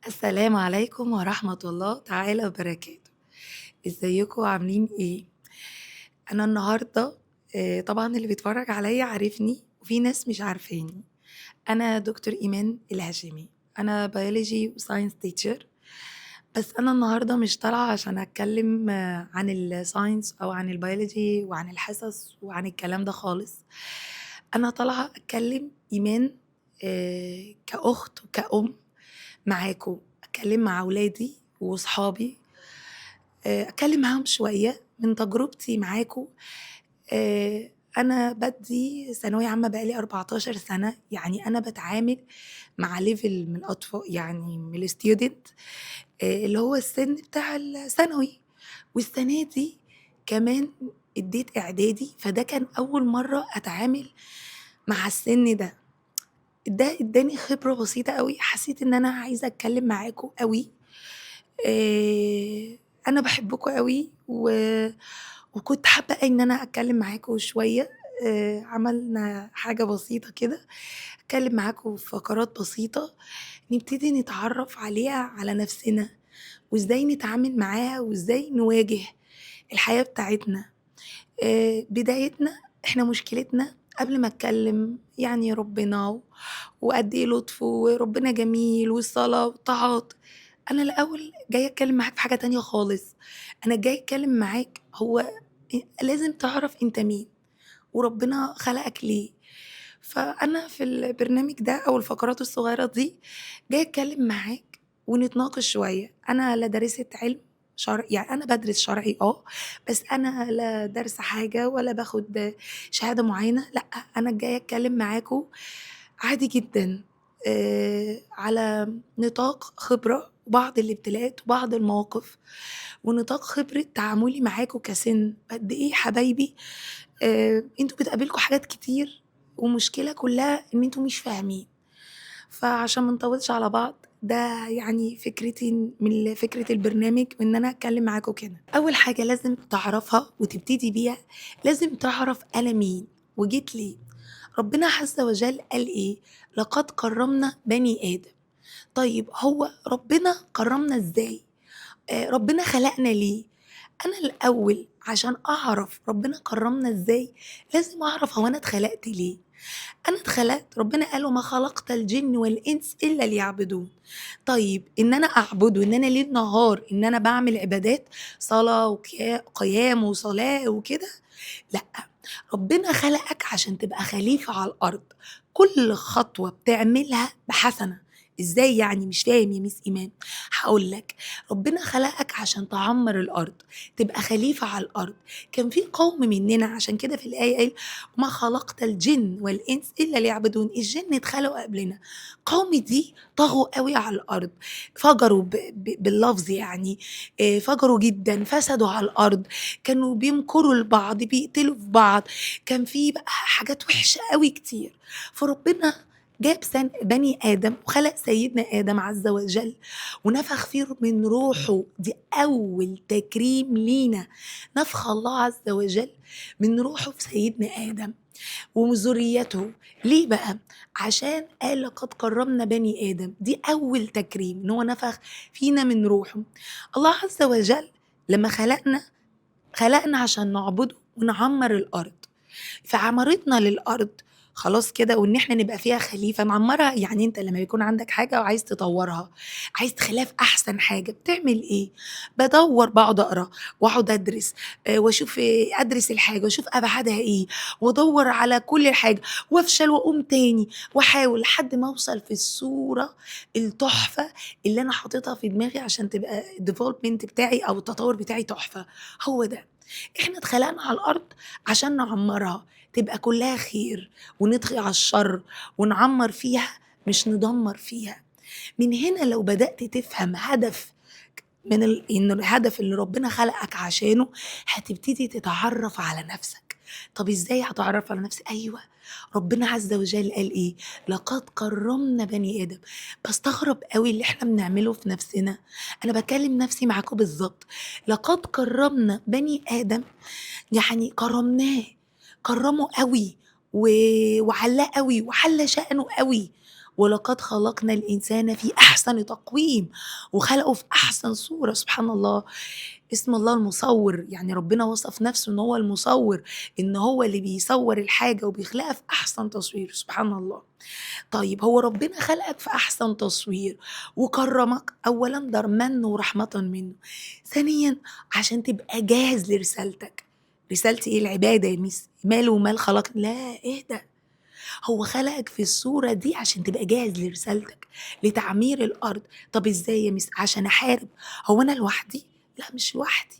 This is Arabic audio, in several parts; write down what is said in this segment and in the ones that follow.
السلام عليكم ورحمة الله تعالى وبركاته. ازيكم عاملين ايه؟ انا النهاردة طبعا اللي بيتفرج عليا عارفني وفي ناس مش عارفاني. انا دكتور ايمان الهاشمي. انا بيولوجي وساينس تيتشر. بس انا النهاردة مش طالعة عشان اتكلم عن الساينس او عن البيولوجي وعن الحصص وعن الكلام ده خالص. انا طالعة اتكلم ايمان كأخت وكأم معاكم، اتكلم مع ولادي وصحابي، اتكلم معاهم شويه من تجربتي معاكم. انا بدي ثانويه عامه بقالي 14 سنه، يعني انا بتعامل مع ليفل من الاطفال، يعني من الستودنت اللي هو السن بتاع الثانوي. والسنه دي كمان اديت اعدادي، فده كان اول مره اتعامل مع السن ده. ده اداني خبره بسيطه قوي، حسيت ان انا عايزه اتكلم معاكم قوي. أنا باحبكم أوي وكنت حابة إن أنا أتكلّم معاكم شوية. عملنا حاجة بسيطة كده، أتكلّم معاكم في فقرات بسيطة نبتدي نتعرّف عليها على نَفْسنا، وإزاي نتعامل معاها وإزاي نواجه الحياة بتاعتنا. بدايتنا إحنا مشكلتنا قبل ما أتكلّم يعني ربنا وقد إيه لطفه وربنا جميل والصلاة والطاعات. أنا الأول جاية أتكلّم معاك في حاجة تانية خالص. أنا جاية أتكلّم معاك هو لازم تعرف أنت مين وربنا خلقك ليه. فأنا في البرنامج ده أو الفقرات الصغيرة دي جاية أتكلّم معاك ونتناقش شوية. أنا لا دارسة علم يعني أنا بادرس شرعي بس أنا لا دارسة حاجة ولا باخد شهادة معيّنة، لأ، أنا جاية أتكلّم معاكم عادي جدًا، على نطاق خبرة وبعض الابتلاءات وبعض المواقف، ونطاق خبرة تعاملي معاكم كسِن. قد إيه حبايبي أنتم بتقابلكم حاجات كتير، ومشكلة كلّها إن أنتم مش فاهمين. فعشان ما نطوّلش على بعض، ده يعني فكرتي من فكرة البرنامج، وإن أنا أتكلّم معاكم كده. أول حاجة لازم تعرفها وتبتدي بيها، لازم تعرف أنا مين وجيت ليه. ربنا عز وجل قال إيه؟ لقد كرّمنا بني آدم. طيب هو ربنا كرّمنا إزاي؟ ربنا خلقنا ليه؟ أنا الأول عشان أعرف ربنا كرّمنا إزاي، لازم أعرف هو أنا اتخلقت ليه؟ أنا اتخلقت ربنا قال: "وما خلقت الجن والإنس إلا ليعبدون". طيب إن أنا أعبده، إن أنا ليل نهار إن أنا باعمل عبادات، صلاة قيام وصلاة وكده، لأ، ربنا خلقك عشان تبقى خليفة على الأرض، كل خطوة بتعملها بحسنة. إزاي يعني؟ مش فاهم يا ميس إيمان. هاقول لك، ربنا خلقك عشان تعمّر الأرض، تبقى خليفة على الأرض. كان في قوم مننا، عشان كده في الآية قال: "وما خلقت الجن والإنس إلا ليعبدون". الجن اتخلقوا قبلنا، قوم دي طغوا أوي على الأرض، فجروا باللفظ يعني، فجروا جدًا، فسدوا على الأرض، كانوا بيمكروا لبعض، بيقتلوا في بعض، كان في بقى حاجات وحشة أوي كتير. فربنا جاب بني آدم وخلق سيدنا آدم عز وجل ونفخ فيه من روحه، دي أول تكريم لينا، نفخ الله عز وجل من روحه في سيدنا آدم وذريته. ليه بقى؟ عشان قال لقد كرمنا بني آدم، دي أول تكريم إن هو نفخ فينا من روحه. الله عز وجل لما خلقنا عشان نعبده ونعمّر الأرض. فعمارتنا للأرض خلاص كده، وإن إحنا نبقى فيها خليفة نعمّرها. يعني أنت لمّا يكون عندك حاجة وعايز تطوّرها، عايز تخلّيها في أحسن حاجة، بتعمل إيه؟ باقعد أقرا وأقعد أدرس، وأشوف أدرس الحاجة وأشوف أبعادها إيه، وأدوّر على كل حاجة، وأفشل وأقوم تاني وأحاول لحد ما أوصل في الصورة التحفة اللي أنا حاططها في دماغي عشان تبقى الdevelopment بتاعي أو التطوّر بتاعي تحفة. هو ده. إحنا اتخلقنا على الأرض عشان نعمّرها، تبقى كلّها خير ونطغي على الشر ونعمّر فيها مش ندمّر فيها. من هنا لو بدأت تفهم هدف من إن الهدف اللي ربنا خلقك عشانه، هتبتدي تتعرّف على نَفْسك. طَب إزاي هاتعرّف على نَفْسي؟ أيوه، ربنا عز وجل قال إيه؟ لقد كرّمنا بني آدم. باستغرب أوي اللي إحنا بنعمله في نَفْسنا، أنا باكلّم نَفْسي معاكم بالضبط. لقد كرّمنا بني آدم يعني كرّمناه، كرّمه أوي وعلّاه أوي وعلّى شأنه أوي، ولقد خلقنا الإنسان في أحسن تقويم، وخلقه في أحسن صورة. سبحان الله، اسم الله المصور، يعني ربنا وصف نفسه إن هو المصور، إن هو اللي بيصور الحاجة وبيخلقها في أحسن تصوير. سبحان الله. طيب هو ربنا خلقك في أحسن تصوير وكرمك، أولا ده من ورحمة منه، ثانيا عشان تبقى جاهز لرسالتك. رسالتي ايه؟ العبادة يا ميس، ماله ومال خلق؟ لا، ايه ده؟ هو خلقك في الصورة دي عشان تبقى جاهز لرسالتك، لتعمير الأرض. طب ازاي يا ميس؟ عشان أحارب. هو أنا لوحدي؟ لا، مش لوحدي.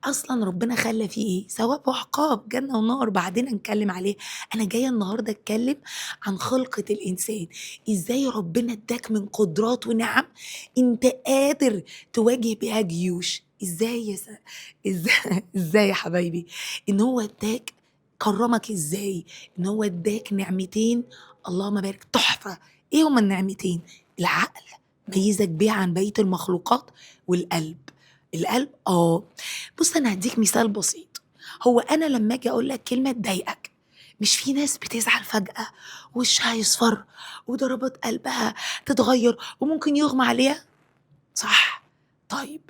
اصلا ربنا خلى فيه ايه؟ ثواب وعقاب، جنه ونار، بعدين هنتكلم عليه. انا جايه النهارده اتكلم عن خلقه الانسان، ازاي ربنا اداك من قدرات ونعم انت قادر تواجه بيها جيوش. ازاي ازاي يا حبايبي؟ ان هو اداك، كرمك ازاي؟ ان هو اداك نعمتين، اللهم بارك، تحفه. ايه هما النعمتين؟ العقل، ميزك بيه عن بقيه المخلوقات، والقلب. القلب، بص انا هديك مثال بسيط. هو انا لما اجي اقول لك كلمه تضايقك، مش في ناس بتزعل فجاه وشها يصفر وضربات قلبها تتغير وممكن يغمى عليها، صح؟ طيب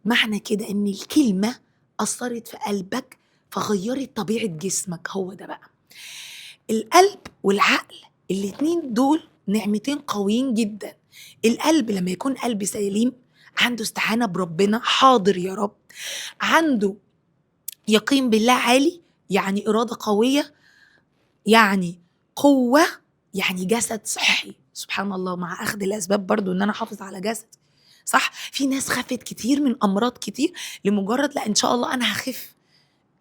معنى كده ان الكلمه اثرت في قلبك فغيرت طبيعه جسمك. هو ده بقى القلب والعقل، الاتنين دول نعمتين قويين جدا. القلب لما يكون قلب سليم، عنده استعانة بربنا، حاضر يا رب، عنده يقين بالله عالي، يعني إرادة قوية، يعني قوة، يعني جسد صحي. سبحان الله، مع أخذ الأسباب برضو إن أنا أحافظ على جسد. صح، في ناس خفت كتير من أمراض كتير لمجرد لا إن شاء الله أنا هخف.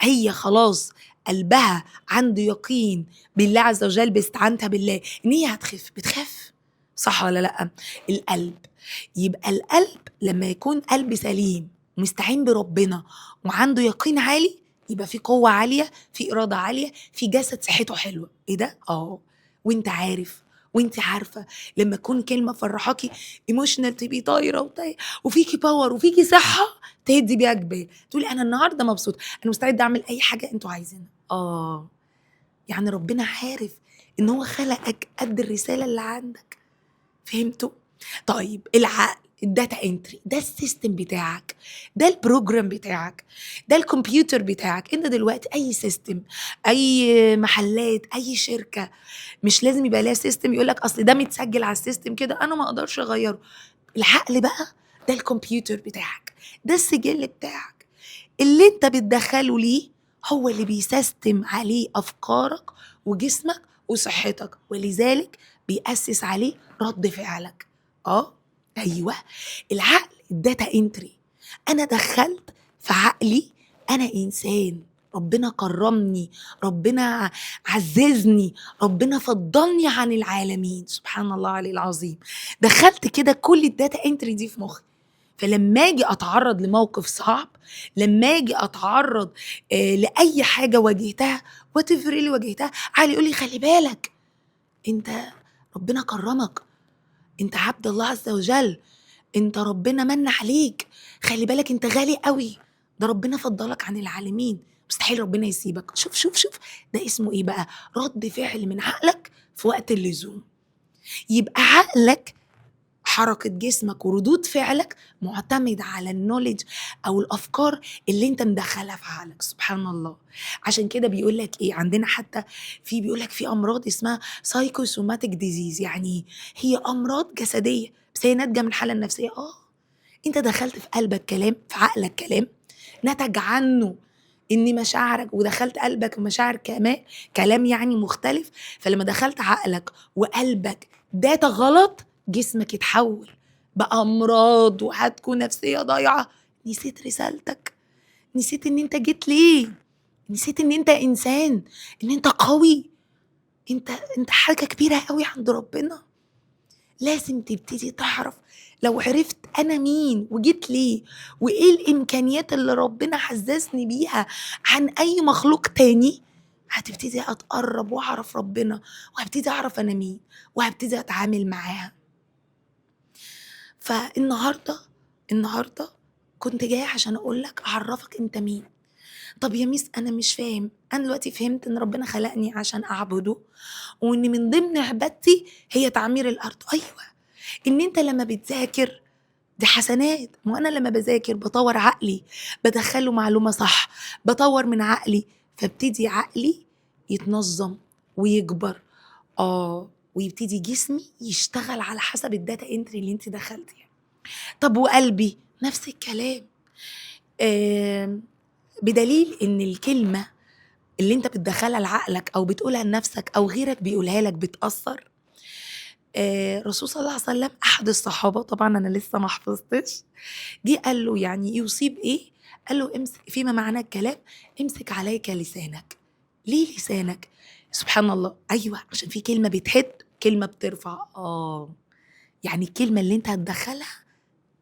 هي خلاص قلبها عنده يقين بالله عز وجل، باستعانتها بالله ان هي هتخف، بتخف. صح ولا لا؟ القلب، يبقى القلب لما يكون قلب سليم مستعين بربنا وعنده يقين عالي، يبقى في قوة عالية، في إرادة عالية، في جسد صحته حلوة. ايه ده؟ وانت عارف وانت عارفة لما تكون كلمة فرحاكي ايموشنال، تبقي طايرة وفيكي باور وفيكي صحة تهدي بيها جبال، تقولي انا النهارده مبسوطة، انا مستعده اعمل اي حاجه انتوا عايزينها. يعني ربنا عارف ان هو خلقك قد الرساله اللي عندك. فهمتوا؟ طيب العقل، الداتا انتري، ده السيستم بتاعك، ده البروجرام بتاعك، ده الكمبيوتر بتاعك. انت دلوقتي اي سيستم، اي محلات، اي شركه، مش لازم يبقى لها سيستم يقولك اصل ده متسجل على السيستم كده انا ما اقدرش اغيره. العقل بقى ده الكمبيوتر بتاعك، ده السجل بتاعك اللي انت بتدخله ليه، هو اللي بيسيستم عليه افكارك وجسمك وصحتك، ولذلك بيأسس عليه رد فعلك. ايوه، العقل الداتا انتري. انا دخلت في عقلي، انا انسان، ربنا كرمني، ربنا عززني، ربنا فضلني عن العالمين، سبحان الله عليه العظيم. دخلت كده كل الداتا انتري دي في مخي، فلما اجي اتعرض لموقف صعب، لما اجي اتعرض لاي حاجه واجهتها، واتفر اللي واجهتها، علي يقول لي خلي بالك، انت ربنا كرمك، انت عبد الله عز وجل، انت ربنا من عليك، خلي بالك انت غالي قوي، ده ربنا فضلك عن العالمين، مستحيل ربنا يسيبك. شوف شوف شوف، ده اسمه ايه بقى؟ رد فعل من عقلك في وقت اللزوم. يبقى عقلك، حركة جسمك وردود فعلك معتمد على النوليدج أو الأفكار اللي انت مدخلها في عقلك. سبحان الله. عشان كده بيقولك ايه عندنا، حتى بيقولك في أمراض اسمها سايكوسوماتيك ديزيز، يعني هي أمراض جسدية بس هي ناتجة من الحالة النفسية. انت دخلت في قلبك كلام، في عقلك كلام نتج عنه ان مشاعرك، ودخلت قلبك ومشاعر كلام يعني مختلف، فلما دخلت عقلك وقلبك داتا غلط، جسمك يتحول بأمراض وهتكون نفسية ضايعة. نسيت رسالتك، نسيت ان انت جيت ليه، نسيت ان انت انسان، ان انت قوي، انت حاجة كبيرة قوي عند ربنا. لازم تبتدي تعرف، لو عرفت انا مين وجيت ليه وايه الامكانيات اللي ربنا حززني بيها عن اي مخلوق تاني، هتبتدي اتقرب واعرف ربنا، وهبتدي اعرف انا مين، وهبتدي اتعامل معاها. فالنهارده كنت جايه عشان اقول لك اعرفك انت مين. طب يا ميس أنا مش فاهم، أنا دلوقتي فهمت إن ربنا خلقني عشان أعبده، وإن من ضمن عبادتي هي تعمير الأرض. أيوة، إن أنت لما بتذاكر دي حسنات، وأنا لما بذاكر بطور عقلي، بدخله معلومة صح، بطور من عقلي، فابتدي عقلي يتنظم ويكبر، ويبتدي جسمي يشتغل على حسب الداتا انتري اللي انت دخلتيها. طب وقلبي نفس الكلام، بدليل ان الكلمة اللي انت بتدخلها لعقلك او بتقولها لنفسك او غيرك بيقولها لك بتأثر. رسول صلى الله عليه وسلم احد الصحابة، طبعا انا لسه ما حفظتش، جه قال له يعني يصيب ايه؟ قال له امسك، فيما معنى الكلام امسك عليك لسانك. ليه لسانك؟ سبحان الله، ايوه عشان في كلمة بتهد كلمة بترفع. يعني الكلمة اللي انت هتدخلها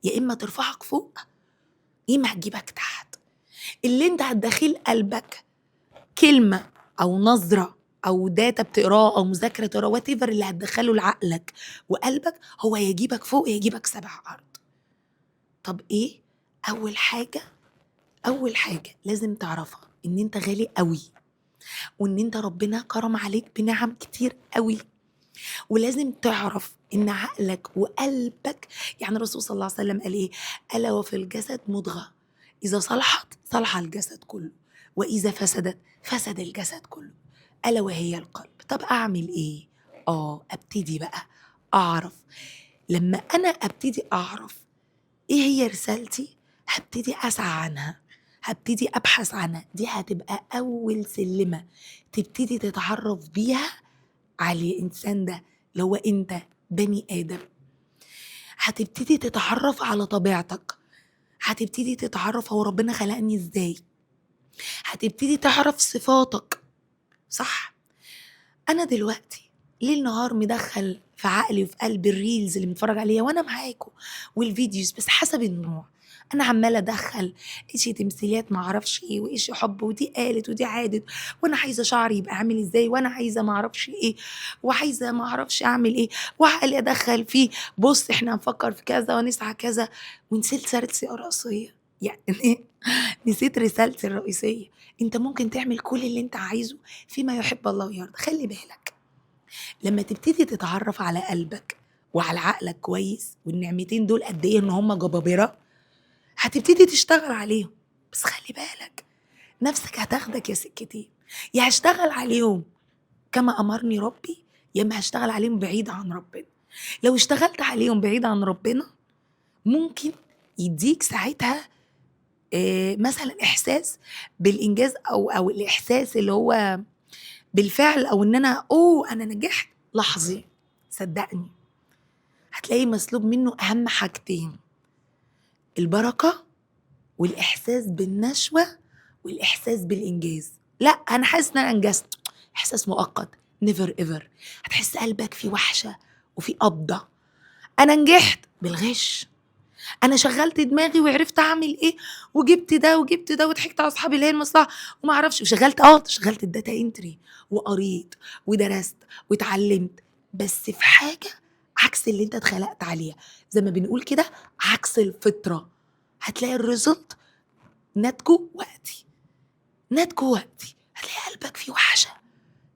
يا اما ترفعك فوق يا اما هتجيبك تحت. اللي انت هتدخل قلبك كلمة او نظرة او داتا بتقراه او مذاكرة تقراه، وات ايفر اللي هتدخله لعقلك وقلبك، هو يجيبك فوق يجيبك 7 أرض. طب ايه؟ اول حاجة لازم تعرفها ان انت غالي قوي، وان انت ربنا كرم عليك بنعم كتير قوي، ولازم تعرف ان عقلك وقلبك، يعني الرسول صلى الله عليه وسلم قال ايه؟ الا وفي الجسد مضغة اذا صلحت صلح الجسد كله، واذا فسدت فسد الجسد كله، الا وهي القلب. طب اعمل ايه؟ ابتدي بقى اعرف. لما انا ابتدي اعرف ايه هي رسالتي، هبتدي اسعى عنها، هبتدي ابحث عنها. دي هتبقى اول سلمة تبتدي تتعرف بيها على الانسان ده اللي هو انت، بني ادم. هتبتدي تتعرف على طبيعتك، هتبتدي تتعرف هو ربنا خلقني ازاي، هتبتدي تعرف صفاتك. صح؟ انا دلوقتي ليل نهار مدخل في عقلي وفي قلبي الريلز اللي بنتفرج عليها وانا معاكم والفيديوز، بس حسب النوع. انا عماله ادخل ايش تمثيليات معرفش ايه، وايش حب، ودي قالت ودي عادت، وانا عايزه شعري يبقى عامل ازاي، وانا عايزه معرفش ايه، وعايزه معرفش اعمل ايه، وعقلي ادخل فيه بص احنا هنفكر في كذا ونسعى كذا، ونسيت رسالتي الرئيسيه. يعني نسيت رسالتي الرئيسيه. انت ممكن تعمل كل اللي انت عايزه فيما يحب الله ويرضى. خلي بالك لما تبتدي تتعرف على قلبك وعلى عقلك كويس، والنعمتين دول قد ايه ان هم جبابره، هتبتدي تشتغل عليهم. بس خلي بالك نفسك هتاخدك يا سكتين، يا هشتغل عليهم كما امرني ربي، يا اما هشتغل عليهم بعيد عن ربنا. لو اشتغلت عليهم بعيد عن ربنا ممكن يديك ساعتها مثلا احساس بالانجاز او الاحساس اللي هو بالفعل، او ان انا نجحت لحظي. صدقني هتلاقي مسلوب منه اهم حاجتين: البركه والاحساس بالنشوه والاحساس بالانجاز. لا انا حاسس ان انا انجزت، احساس مؤقت نيفر ايفر. هتحس قلبك فيه وحشه وفي قبضه. انا نجحت بالغش، انا شغلت دماغي وعرفت اعمل ايه، وجبت ده وجبت ده، وضحكت على اصحابي اللي هي المصلحه وما اعرفش، وشغلت الداتا انتري وقريت ودرست واتعلمت، بس في حاجه عكس اللي انت اتخلقت عليها، زي ما بنقول كده عكس الفطره. هتلاقي الريزلت ناتجه وقتي، هتلاقي قلبك فيه وحشه،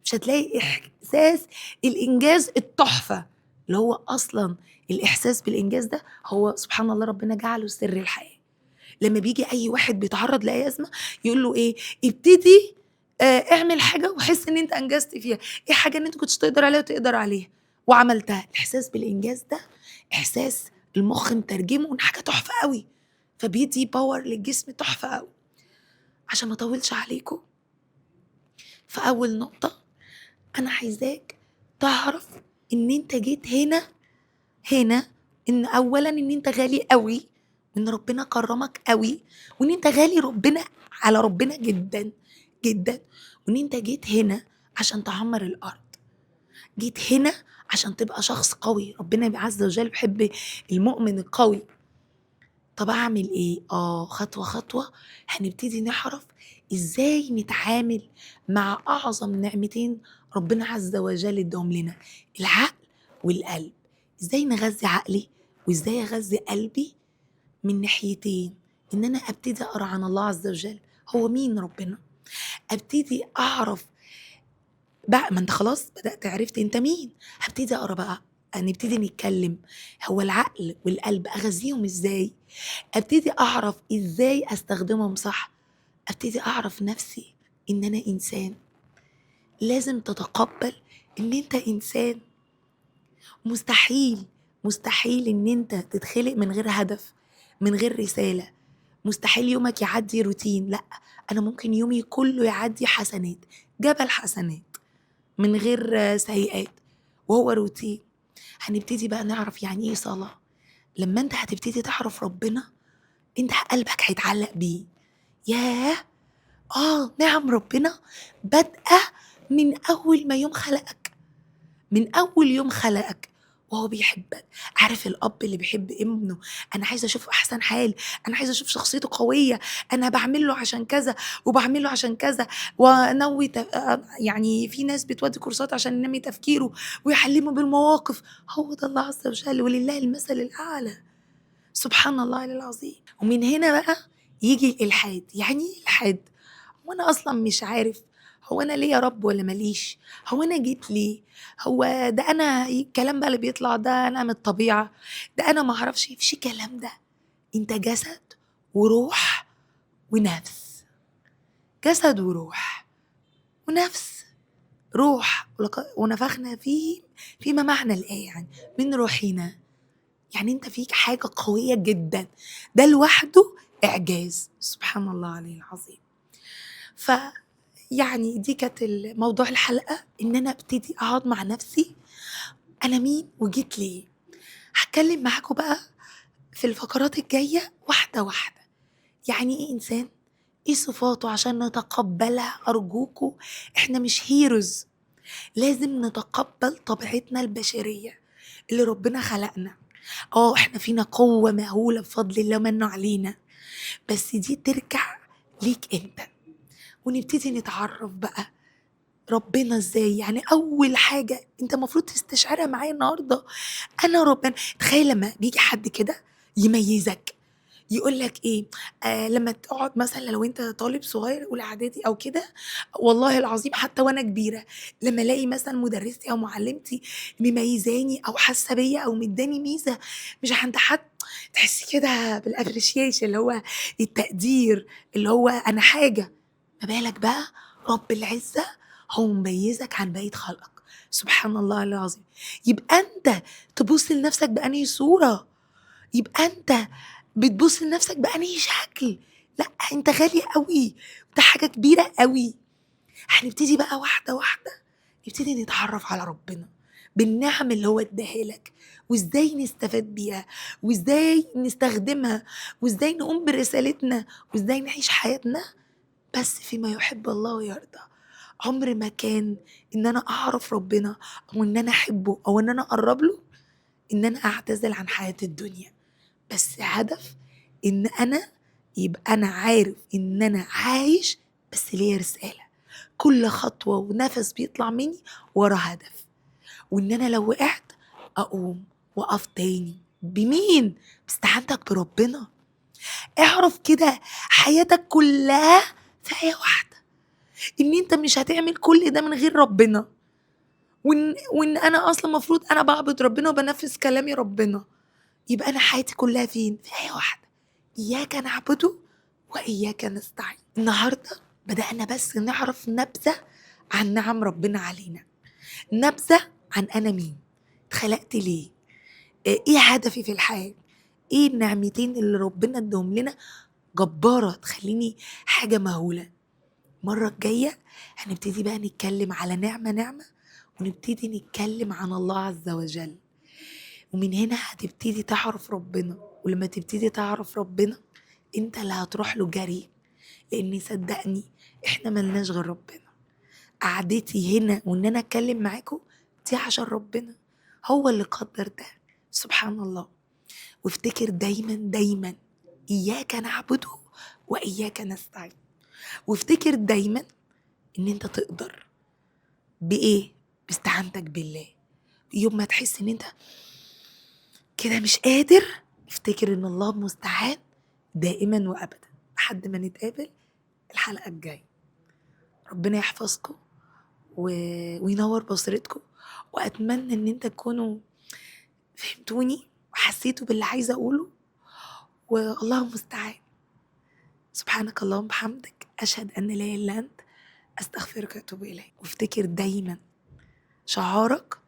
مش هتلاقي احساس الانجاز التحفه اللي هو اصلا الاحساس بالانجاز ده هو سبحان الله ربنا جعله سر الحياه. لما بيجي اي واحد بيتعرض لاي ازمه يقول له ايه؟ ابتدي اعمل حاجه وحس ان انت انجزت فيها. ايه حاجه ان انت كنتش تقدر عليها وتقدر عليها وعملتها؟ الاحساس بالانجاز ده احساس المخ مترجمه ان حاجه تحفه قوي، فبيدي باور للجسم تحفه قوي. عشان ما اطولش عليكم، فاول نقطه انا عايزاك تعرف ان انت جيت هنا ان اولا ان انت غالي قوي، ان ربنا كرمك قوي، وان انت غالي على ربنا جدا جدا، وان انت جيت هنا عشان تعمر الارض، جيت هنا عشان تبقى شخص قوي. ربنا عز وجل بيحب المؤمن القوي. طب اعمل ايه؟ خطوه خطوه هنبتدي نعرف ازاي نتعامل مع اعظم نعمتين ربنا عز وجل اداهم لنا: العقل والقلب. ازاي نغذي عقلي وازاي اغذي قلبي من ناحيتين؟ ان انا ابتدي اقرا عن الله عز وجل هو مين ربنا. ابتدي اعرف بقى، ما انت خلاص بدأت عرفت انت مين، هبتدي اقرا بقى، نبتدي نتكلم هو العقل والقلب اغذيهم ازاي، ابتدي اعرف ازاي استخدمهم صح، ابتدي اعرف نفسي ان انا انسان. لازم تتقبل ان انت انسان. مستحيل، مستحيل ان انت تتخلق من غير هدف، من غير رسالة. مستحيل يومك يعدي روتين، لا، انا ممكن يومي كله يعدي حسنات، جبل حسنات من غير سيئات، وهو روتين. هنبتدي بقى نعرف يعني ايه صلاة. لما انت هتبتدي تعرف ربنا، انت قلبك هيتعلق بيه. ياه، نعم ربنا بادئة من اول ما يوم خلقك، من اول يوم خلقك وهو بيحبك. عارف الاب اللي بيحب ابنه، انا عايزه اشوفه احسن حال، انا عايزه اشوف شخصيته قويه، انا بعمل له عشان كذا وبعمل له عشان كذا، ونوي يعني في ناس بتودي كورسات عشان ينمي تفكيره ويحلمه بالمواقف. هو ده الله عز وجل، ولله المثل الاعلى. سبحان الله العظيم. ومن هنا بقى يجي الالحاد. يعني ايه الحاد؟ وانا اصلا مش عارف هو انا ليه يا رب ولا ماليش، هو انا جيت ليه، هو ده انا الكلام بقى اللي بيطلع ده انا من الطبيعه، ده انا ما اعرفش. فيش كلام ده. انت جسد وروح ونفس، جسد وروح ونفس. روح ونفخنا فيه فيما معنى الايه، يعني من روحنا. يعني انت فيك حاجه قويه جدا، ده لوحده اعجاز. سبحان الله عليه العظيم. ف يعني دي كانت موضوع الحلقة، إن أنا أبتدي أقعد مع نفسي، أنا مين وجيت ليه. هتكلم معاكم بقى في الفقرات الجاية واحدة واحدة. يعني إيه إنسان؟ إيه صفاته عشان نتقبلها أرجوكوا. إحنا مش هيروز، لازم نتقبل طبيعتنا البشرية اللي ربنا خلقنا. إحنا فينا قوة مهولة بفضل الله منه علينا، بس دي ترجع ليك أنت. ونبتدي نتعرف بقى ربنا ازاي. يعني اول حاجه انت المفروض تستشعرها معايا النهارده، انا ربنا. تخيل لما بيجي حد كده يميزك، يقول لك ايه، لما تقعد مثلا لو انت طالب صغير اولى اعدادي او كده، والله العظيم حتى وانا كبيره لما الاقي مثلا مدرستي او معلمتي مميزاني او حاسه بيا او مداني ميزه مش عند حد، تحسي كده بالابريشيشن، اللي هو التقدير، اللي هو انا حاجه. ما بالك بقى رب العزه هو مميزك عن بقيه خلقك. سبحان الله العظيم. يبقى انت تبص لنفسك بأنهي صوره، يبقى انت بتبص لنفسك بأنهي شكل. لا، انت غالي قوي، ده حاجه كبيره قوي. هنبتدي بقى واحده واحده، نبتدي نتعرف على ربنا بالنعم اللي هو اداها لك، وازاي نستفاد بيها، وازاي نستخدمها، وازاي نقوم برسالتنا، وازاي نعيش حياتنا بس فيما يحب الله ويرضى. عمر ما كان ان انا اعرف ربنا او ان انا احبه او ان انا اقرب له ان انا اعتزل عن حياة الدنيا، بس هدف ان انا يبقى انا عارف ان انا عايش بس ليا رسالة. كل خطوة ونفس بيطلع مني ورا هدف، وان انا لو وقعت اقوم واقف تاني. بمين؟ باستعانتك بربنا. اعرف كده حياتك كلها في آية واحدة، ان انت مش هتعمل كل ده من غير ربنا، وان انا اصلا المفروض انا بعبد ربنا وبنفذ كلامي ربنا. يبقى انا حياتي كلها فين؟ في آية واحدة، اياك نعبده واياك نستعين. النهارده بدأنا بس نعرف نبذة عن نعم ربنا علينا، نبذة عن انا مين، اتخلقت ليه، ايه هدفي في الحياة، ايه النعمتين اللي ربنا ادهم لنا جبارة تخليني حاجة مهولة. المرة الجاية هنبتدي بقى نتكلم على نعمة نعمة، ونبتدي نتكلم عن الله عز وجل. ومن هنا هتبتدي تعرف ربنا، ولما تبتدي تعرف ربنا انت اللي هتروح له جري، لان صدقني احنا ملناش غير ربنا. قعدتي هنا وان انا اتكلم معاكم دي عشان ربنا هو اللي قدر ده. سبحان الله. وافتكر دايما دايما اياك نعبده واياك نستعين. وافتكر دايما ان انت تقدر. بايه؟ باستعانتك بالله. يوم ما تحس ان انت كده مش قادر، افتكر ان الله مستعان دائما وابدا. لحد ما نتقابل، الحلقة الجاية. ربنا يحفظكم وينور بصيرتكم، وأتمنى إن انت تكونوا فهمتوني وحسيتوا باللي عايزة أقوله، والله المستعان. سبحانك اللهم وبحمدك، أشهد أن لا إله إلا أنت، أستغفرك وأتوب إليك. وافتكر دايما شعارك: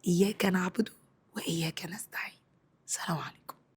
إياك نعبد وإياك نستعين. السلام عليكم.